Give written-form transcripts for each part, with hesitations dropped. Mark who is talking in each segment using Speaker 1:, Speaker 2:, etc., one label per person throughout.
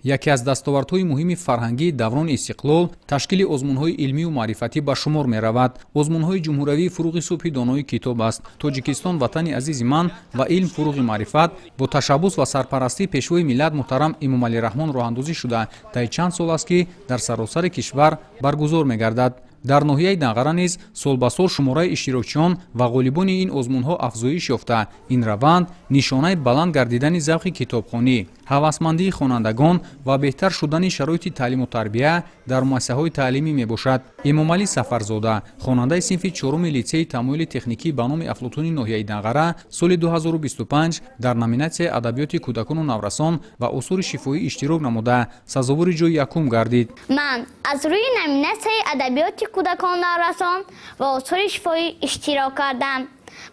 Speaker 1: яке аз дастовардҳои муҳими фарҳангии даврони истиқлол ташкили озмунҳои илмию маърифатӣ ба шумор меравад. озмунҳои ҷумҳуриявии фуруғи субҳи донои китоб аст. Тоҷикистон ватани азизи ман ва илм фуруғи маърифат бо ташаббус ва сарпарастии пешвои миллат муҳтарам Эмомалӣ Раҳмон роҳандозӣ шуда таи чанд сол аст ки дар саросари кишвар баргузор мегардад. дар ноҳияи Дағара низ солбасол шумораи иштирокчиён ва ғолибони ин озмунҳо афзоиш ёфта. Ин раванд нишонаи баланд гардидани завқи китобхонӣ, ҳавасмандии хонандагон ва беҳтар шудани шароити таълиму тарбия дар муассисаҳои таълимӣ мебошад. Эмомалӣ Сафарзода, хонандаи синфи чорум лицеи тамоили техникӣ ба номи Афлотуни ноҳияи Дағара, соли 2025 дар номинатсияи адабиёти кӯдакону наврасон ва усули шифоӣ иштирок намуда сазовори ҷойи якум гардид.
Speaker 2: Ман аз рӯи номинатсияи адабиёти кӯдакону наврасон ва усули шифоӣ иштирок кардам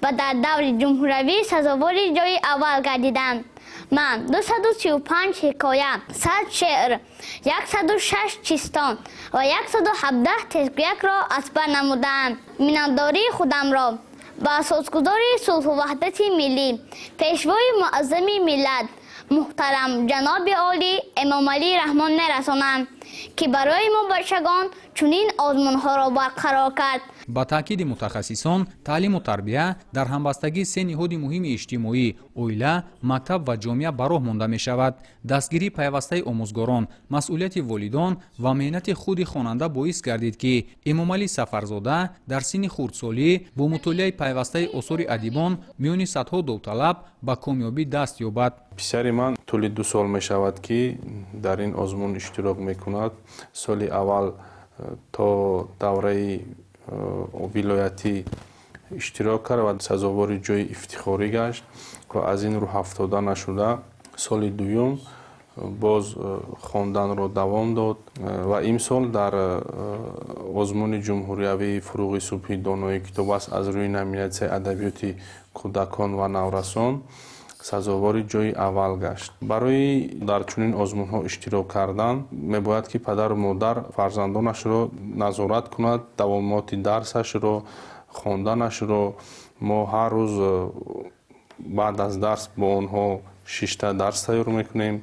Speaker 2: ва дар даври ҷумҳуравӣ сазовори ҷойи аввал гардидам. Ман 235 ҳикоя, 100 шеър, 106 чистон ва 117 тезгӯякро азбар намудам. Миннатдории худамро ба асосгузори сулҳу ваҳдати миллӣ, пешвои муаззами миллат, муҳтарам ҷаноби олӣ Эмомалӣ Раҳмон мерасонам, ки барои мо бачагон чунин озмунҳоро барқарор кард.
Speaker 1: ба таъкиди мутахассисон, таълиму тарбия дар ҳамбастагии се ниҳоди муҳими иҷтимоӣ оила, мактаб ва ҷомеа ба роҳ монда мешавад. Дастгирии пайвастаи омӯзгорон, масъулияти волидон ва меҳнати худи хонанда боис гардид ки Эмомалӣ Сафарзода дар синни хурдсолӣ бо мутолиаи пайвастаи осори адибон миёни садҳо довталаб ба комёбӣ даст ёбад.
Speaker 3: писари ман тӯли 2 сол мешавад ки дар ин озмун иштирок мекунад. соли аввал то давраи вилоятӣ иштирок кард ва сазовори ҷойи ифтихорӣ гашт ва аз ин рӯ ҳафтода нашуда соли дуюм боз хонданро давом дод ва имсол дар озмуни ҷумҳуриявии фуруғи субҳи донои китоб аст аз рӯи номинатсияи адабиёти кӯдакон ва наврасон сазовори ҷойи аввал гашт. барои дар чунин озмунҳо иштирок кардан мебояд ки падару модар фарзандонашро назорат кунад, давомоти дарсашро, хонданашро. мо ҳар рӯз баъд аз дарс бо онҳо 6 дарс тайёр мекунем,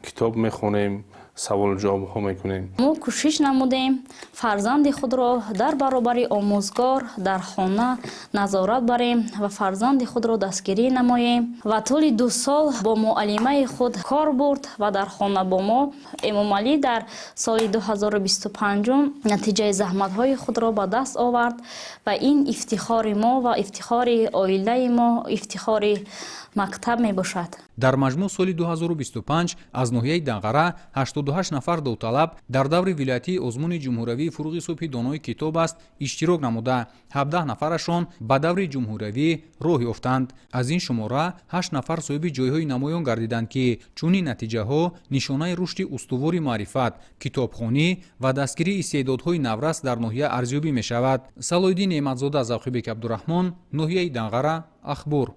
Speaker 3: китоб мехонем, саволуҷавобҳо мекунем.
Speaker 4: мо кӯшиш намудем фарзанди худро дар баробари омӯзгор дар хона назорат барем ва фарзанди худро дастгирӣ намоем ва тӯли 2 сол бо муаллимаи худ кор бурд ва дар хона бо мо. Эмомалӣ дар соли 2025 натиҷаи заҳматҳои худро ба даст овард ва ин ифтихори мо ва ифтихори оилаи мо, ифтихори мактаб мебошад.
Speaker 1: дар маҷмӯъ соли 2025 аз ноҳияи Дағара 88 нафар довталаб дар даври вилоятии озмуни ҷумҳуриявии фуруғи субҳи донои китоб аст иштирок намуда 17 нафарашон ба даври ҷумҳуриявӣ роҳ ёфтанд. аз ин шумора 8 нафар соҳиби ҷойҳои намоён гардиданд ки чунин натиҷаҳо нишонаи рушди устувори маърифат, китобхонӣ ва дастгирии истеъдодҳои наврас дар ноҳия арзёбӣ мешавад. Салоҳиддин Неъматзода, Завқибек Абдураҳмон, ноҳияи Дағара, Ахбор.